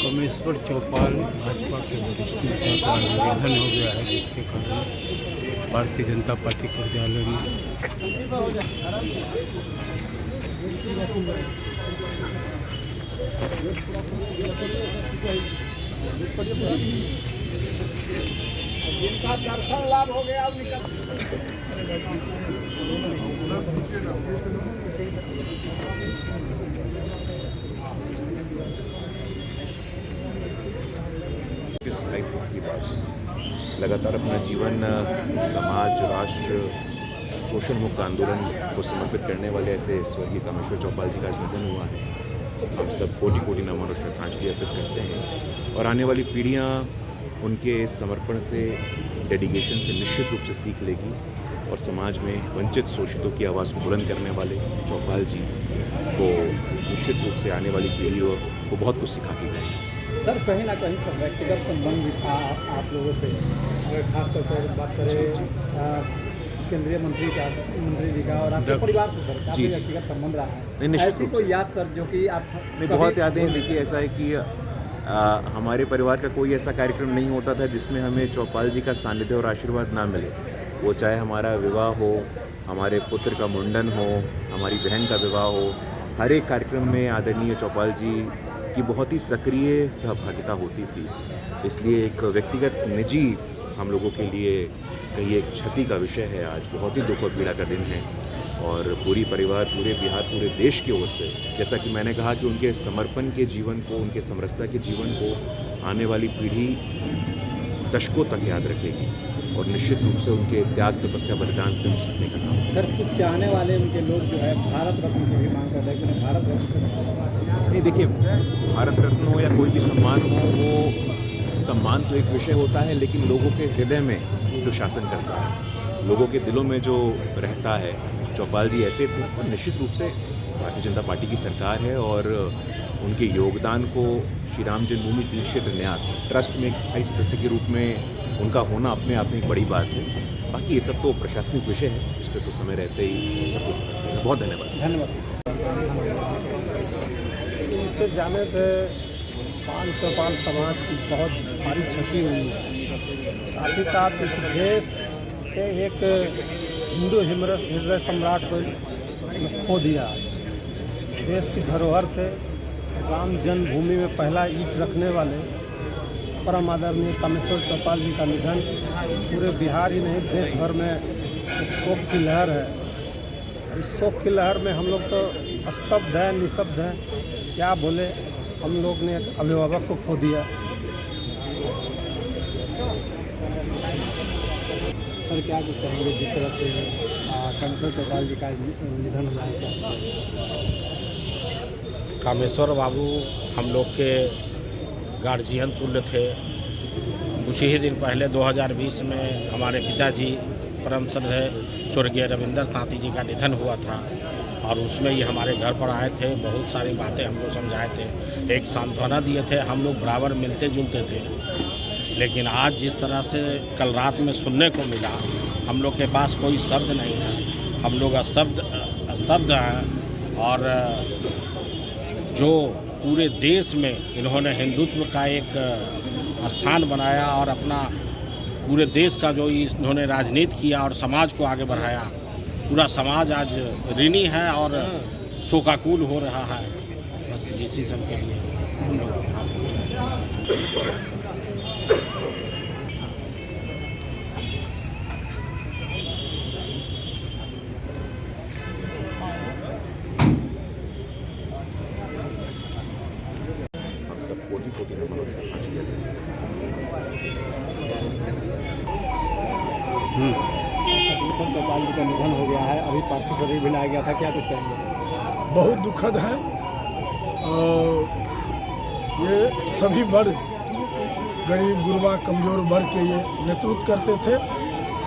कमेश्वर चौपाल भाजपा के वरिष्ठ नेता का निधन हो गया है, जिसके कारण भारतीय जनता पार्टी कार्यालय में जिनका दर्शन लाभ हो गया की बात लगातार अपना जीवन समाज, राष्ट्र, शोषण मुक्त आंदोलन को समर्पित करने वाले ऐसे स्वर्गीय कामेश्वर चौपाल जी का निधन हुआ है। हम सब कोटि कोटि नमन और श्रद्धांजलि अर्पित करते हैं और आने वाली पीढ़ियाँ उनके समर्पण से, डेडिकेशन से निश्चित रूप से सीख लेगी और समाज में वंचित शोषितों की आवाज़ को बुलंद करने वाले चौपाल जी को निश्चित रूप से आने वाली पीढ़ियों को बहुत कुछ सिखा के जाएंगे। सर, कहीं ना कहीं पर व्यक्तिगत संबंध भी था आप लोगों से, अगर खासतौर पर बात करें केंद्रीय मंत्री जी का और आपके परिवार से काफ़ी व्यक्तिगत संबंध रहा है। ऐसी कोई याद सर जो कि आप बहुत यादें। देखिए, ऐसा है कि हमारे परिवार का कोई ऐसा कार्यक्रम नहीं होता था जिसमें हमें चौपाल जी का सानिध्य और आशीर्वाद ना मिले। वो चाहे हमारा विवाह हो, हमारे पुत्र का मुंडन हो, हमारी बहन का विवाह हो, हर एक कार्यक्रम में आदरणीय चौपाल जी की बहुत ही सक्रिय सहभागिता होती थी। इसलिए एक व्यक्तिगत निजी हम लोगों के लिए कहीं एक क्षति का विषय है। आज बहुत ही दुख और पीड़ा का दिन है और पूरी परिवार, पूरे बिहार, पूरे देश की ओर से, जैसा कि मैंने कहा कि उनके समर्पण के जीवन को, उनके समरसता के जीवन को आने वाली पीढ़ी दशकों तक याद रखेगी और निश्चित रूप से उनके त्याग, तपस्या, बलिदान से हम सीखने का काम। सर, कुछ चाहने वाले उनके लोग जो है भारत रत्न की भी मांग कर रहे हैं कि भारत रत्न नहीं। देखिए, भारत रत्न हो या कोई भी सम्मान हो, वो सम्मान तो एक विषय होता है, लेकिन लोगों के हृदय में जो शासन करता है, लोगों के दिलों में जो रहता है, चौपाल जी ऐसे थे। और निश्चित रूप से भारतीय जनता पार्टी की सरकार है और उनके योगदान को श्री राम जन्मभूमि तीर्थ क्षेत्र न्यास ट्रस्ट में एक स्थायी सदस्य के रूप में उनका होना अपने आप में एक बड़ी बात है। बाकी ये सब तो प्रशासनिक विषय है, इस पर तो समय रहते ही सब कुछ। बहुत धन्यवाद। इनके जाने से चौपाल समाज की बहुत भारी क्षति हुई है। साथ ही साथ इस देश के एक हिंदू हृदय सम्राट को खो दिया। आज देश की धरोहर थे, राम जन्मभूमि में पहला ईंट रखने वाले परम आदरणीय कामेश्वर चौपाल जी का निधन पूरे बिहार ही नहीं, देश भर में एक शोक की लहर है। इस शोक की लहर में हम लोग तो स्तब्ध हैं, निःशब्द हैं, क्या बोले। हम लोग ने एक अभिभावक को खो दिया। सर, क्या कुछ कहेंगे जिस तरह से कामेश्वर चौपाल जी का निधन हुआ है? कामेश्वर बाबू हम लोग के गार्जियन तुल्य थे। कुछ ही दिन पहले 2020 में हमारे पिताजी परम श्रद्धेय स्वर्गीय रविंद्र तांती जी का निधन हुआ था और उसमें ये हमारे घर पर आए थे। बहुत सारी बातें हमको समझाए थे, एक सांत्वना दिए थे। हम लोग बराबर मिलते जुलते थे, लेकिन आज जिस तरह से कल रात में सुनने को मिला, हम लोग के पास कोई शब्द नहीं है। हम लोग स्तब्ध हैं और जो पूरे देश में इन्होंने हिंदुत्व का एक स्थान बनाया और अपना पूरे देश का जो इन्होंने राजनीति किया और समाज को आगे बढ़ाया, पूरा समाज आज ऋणी है और शोकाकुल हो रहा है। बस इसी सब के लिए हम लोग कोटि नमन और श्रद्धांजलि अर्पित चौपाल जी का निधन हो गया है, अभी पार्थिव शरीर भी लाया गया था, क्या कुछ कहेंगे? बहुत दुखद है और ये सभी वर्ग, गरीब गुरबा कमज़ोर वर्ग के ये नेतृत्व करते थे।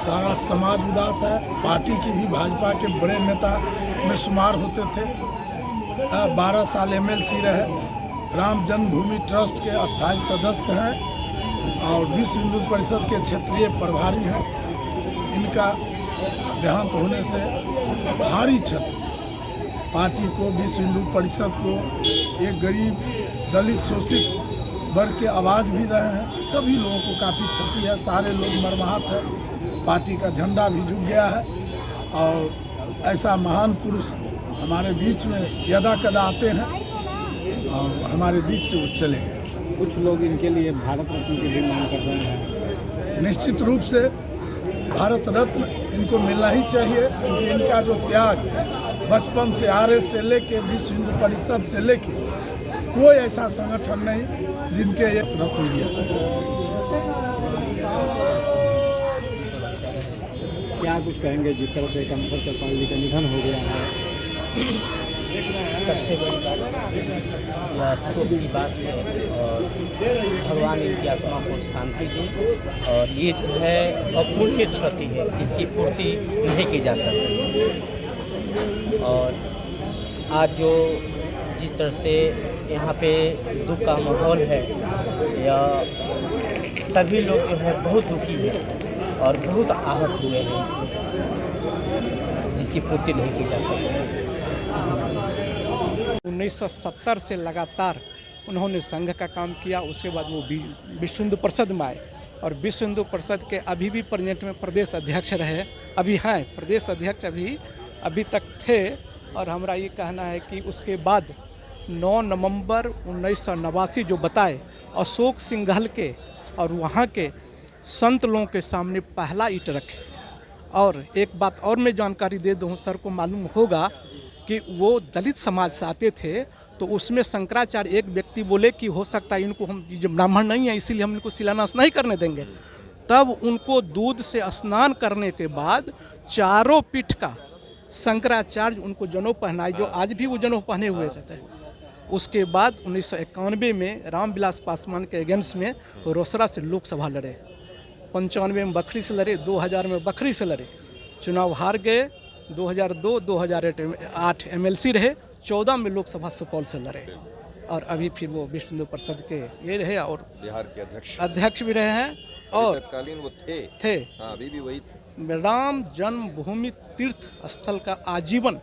सारा समाज उदास है। पार्टी की भी भाजपा के बड़े नेता में शुमार होते थे। 12 साल MLC रहे, राम जन्मभूमि ट्रस्ट के अस्थायी सदस्य हैं और विश्व हिंदू परिषद के क्षेत्रीय प्रभारी हैं। इनका देहांत होने से भारी क्षति पार्टी को, विश्व हिंदू परिषद को, एक गरीब दलित शोषित वर्ग के आवाज़ भी रहे हैं। सभी लोगों को काफ़ी क्षति है। सारे लोग मर्माहत है। पार्टी का झंडा भी झुक गया है और ऐसा महान पुरुष हमारे बीच में यदा कदा आते हैं और हमारे बीच से वो चले गए। कुछ लोग इनके लिए भारत रत्न की भी मांग कर रहे हैं। निश्चित रूप से भारत रत्न इनको मिलना ही चाहिए, क्योंकि इनका जो त्याग बचपन से RS से लेके विश्व हिंदू परिषद से लेके कोई ऐसा संगठन नहीं जिनके ये रत्न दिया। क्या कुछ कहेंगे जिस तरह से कामेश्वर चौपाल जी का निधन हो गया है? सबसे बड़ी बात या शोक की बात है और भगवान इनकी आत्मा को शांति दे। और ये जो है अपूर्णीय क्षति है जिसकी पूर्ति नहीं की जा सकती। और आज जो जिस तरह से यहाँ पे दुख का माहौल है, या सभी लोग जो है बहुत दुखी हैं और बहुत आहत हुए हैं इससे, जिसकी पूर्ति नहीं की जा सकती। 1970 से लगातार उन्होंने संघ का काम किया। उसके बाद वो विश्व हिंदू परिषद में आए और विश्व हिंदू परिषद के अभी भी प्रेजेंट में प्रदेश अध्यक्ष रहे, अभी हैं प्रदेश अध्यक्ष अभी तक थे। और हमारा ये कहना है कि उसके बाद 9 नवंबर 1989 जो बताए अशोक सिंघल के और वहाँ के संत लोगों के सामने पहला ईंट रखे। और एक बात और मैं जानकारी दे दूँ, सर को मालूम होगा कि वो दलित समाज से आते थे, तो उसमें शंकराचार्य एक व्यक्ति बोले कि हो सकता है इनको, हम जो ब्राह्मण नहीं है इसीलिए हम इनको शिलान्यास नहीं करने देंगे। तब उनको दूध से स्नान करने के बाद चारों पीठ का शंकराचार्य उनको जनेऊ पहनाए, जो आज भी वो जनेऊ पहने हुए रहते हैं। उसके बाद 1991 में रामविलास पासवान के अगेंस्ट में रोसड़ा से लोकसभा लड़े, 95 में बखरी से लड़े, 2000 में बखरी से लड़े, चुनाव हार गए। 2002, 2008 MLC रहे, 14 में लोकसभा सुपौल से लड़े और अभी फिर वो विश्व हिंदू परिषद के ये रहे और बिहार के अध्यक्ष भी रहे हैं। और तत्कालीन वो थे। हाँ, अभी भी वही थे। राम जन्मभूमि तीर्थ स्थल का आजीवन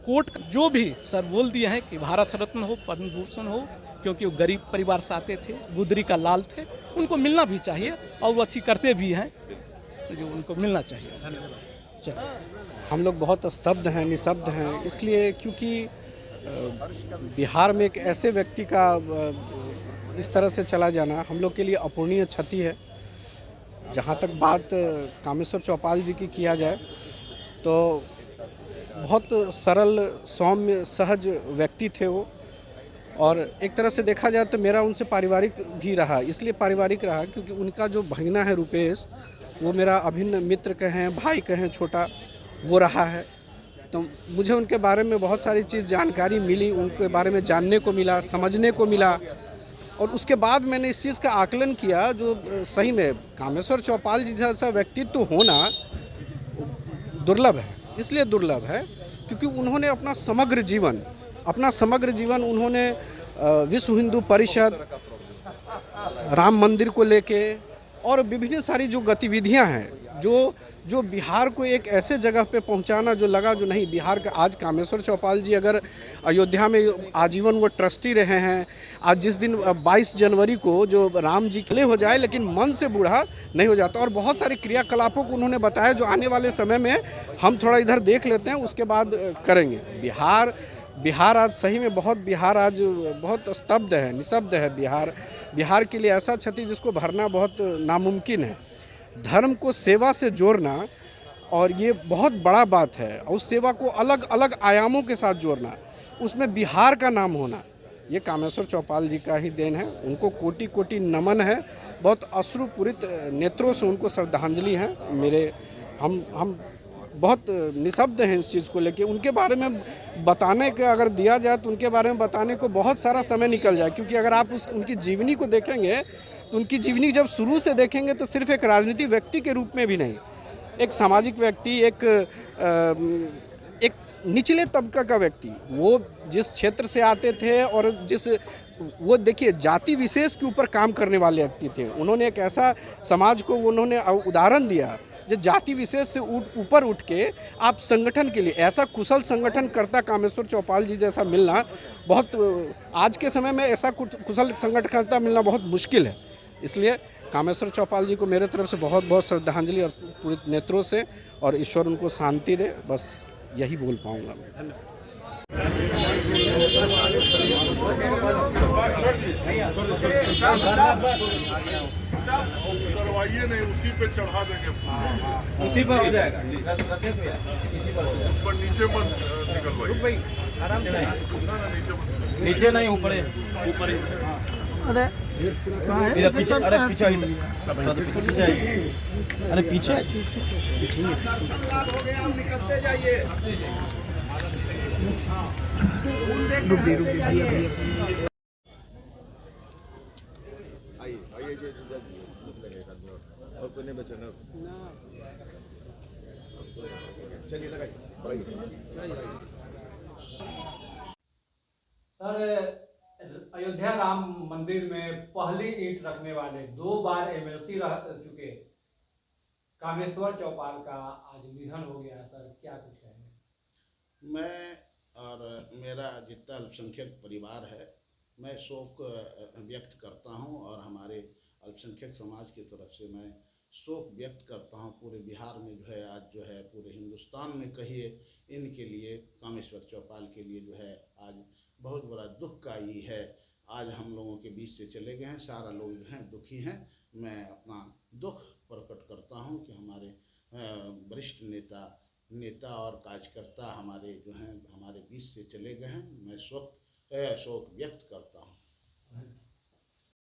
कोर्ट जो भी सर बोल दिए हैं कि भारत रत्न हो, पद्म भूषण हो, क्योंकि वो गरीब परिवार से आते थे, गुदरी का लाल थे, उनको मिलना भी चाहिए और वो अच्छी करते भी हैं, जो उनको मिलना चाहिए। हम लोग बहुत स्तब्ध हैं, निशब्द हैं, इसलिए क्योंकि बिहार में एक ऐसे व्यक्ति का इस तरह से चला जाना हम लोग के लिए अपूर्णीय क्षति है। जहाँ तक बात कामेश्वर चौपाल जी की किया जाए तो बहुत सरल, सौम्य, सहज व्यक्ति थे वो। और एक तरह से देखा जाए तो मेरा उनसे पारिवारिक भी रहा, इसलिए पारिवारिक रहा क्योंकि उनका जो भगना है रुपेश, वो मेरा अभिन्न मित्र कहें, भाई कहें, छोटा वो रहा है। तो मुझे उनके बारे में बहुत सारी चीज़ जानकारी मिली, उनके बारे में जानने को मिला, समझने को मिला। और उसके बाद मैंने इस चीज़ का आकलन किया, जो सही में कामेश्वर चौपाल जी जैसा व्यक्तित्व होना दुर्लभ है। इसलिए दुर्लभ है क्योंकि उन्होंने अपना समग्र जीवन उन्होंने विश्व हिंदू परिषद, राम मंदिर को लेके और विभिन्न सारी जो गतिविधियां हैं, जो बिहार को एक ऐसे जगह पे पहुंचाना जो लगा जो नहीं बिहार का। आज कामेश्वर चौपाल जी अगर अयोध्या में आजीवन वो ट्रस्टी रहे हैं, आज जिस दिन 22 जनवरी को जो राम जी खिले हो जाए लेकिन मन से बूढ़ा नहीं हो जाता। और बहुत सारे क्रियाकलापों को उन्होंने बताया जो आने वाले समय में हम थोड़ा इधर देख लेते हैं, उसके बाद करेंगे। बिहार आज सही में बहुत स्तब्ध है, निशब्द है। बिहार के लिए ऐसा क्षति जिसको भरना बहुत नामुमकिन है। धर्म को सेवा से जोड़ना, और ये बहुत बड़ा बात है, और उस सेवा को अलग अलग आयामों के साथ जोड़ना, उसमें बिहार का नाम होना, ये कामेश्वर चौपाल जी का ही देन है। उनको कोटि कोटि नमन है, बहुत अश्रुपूरित नेत्रों से उनको श्रद्धांजलि है मेरे। हम बहुत निशब्द हैं इस चीज़ को लेके। उनके बारे में बताने का अगर दिया जाए तो उनके बारे में बताने को बहुत सारा समय निकल जाए, क्योंकि अगर आप उनकी जीवनी को देखेंगे तो उनकी जीवनी जब शुरू से देखेंगे तो सिर्फ एक राजनीतिक व्यक्ति के रूप में भी नहीं, एक सामाजिक व्यक्ति, एक निचले तबका का व्यक्ति, वो जिस क्षेत्र से आते थे और वो देखिए जाति विशेष के ऊपर काम करने वाले व्यक्ति थे। उन्होंने एक ऐसा समाज को उन्होंने उदाहरण दिया जो जाति विशेष से ऊपर उठ के आप संगठन के लिए ऐसा कुशल संगठनकर्ता कामेश्वर चौपाल जी जैसा मिलना बहुत, आज के समय में ऐसा कुशल संगठनकर्ता मिलना बहुत मुश्किल है। इसलिए कामेश्वर चौपाल जी को मेरे तरफ से बहुत बहुत श्रद्धांजलि और पूरे नेत्रों से, और ईश्वर उनको शांति दे, बस यही बोल पाऊंगा मैं। करवाइए नहीं, उसी पे चढ़ा देंगे, उसी पर हो जाएगा, उस पर नीचे मत निकलवाइए, आराम से नीचे मत, नीचे नहीं ऊपर ऊपर। अरे इधर पीछे, अरे पीछे पीछे अरे पीछे निकलते जाइए। और कोई नहीं बचा ना, चलिए लगाइए। सर, अयोध्या राम मंदिर में पहली ईंट रखने वाले 2 बार एमएलसी रह चुके कामेश्वर चौपाल का आज निधन हो गया। सर, क्या कुछ कहेंगे? मैं और मेरा जितना अल्पसंख्यक परिवार है, मैं शोक व्यक्त करता हूं, और हमारे अल्पसंख्यक समाज की तरफ से मैं शोक व्यक्त करता हूं। पूरे बिहार में जो है, आज जो है पूरे हिंदुस्तान में कहिए, इनके लिए, कामेश्वर चौपाल के लिए जो है आज बहुत बड़ा दुख का ही है। आज हम लोगों के बीच से चले गए हैं, सारा लोग जो हैं दुखी हैं। मैं अपना दुख प्रकट करता हूं कि हमारे वरिष्ठ नेता और कार्यकर्ता हमारे जो हैं हमारे बीच से चले गए हैं। मैं शोक व्यक्त करता हूं।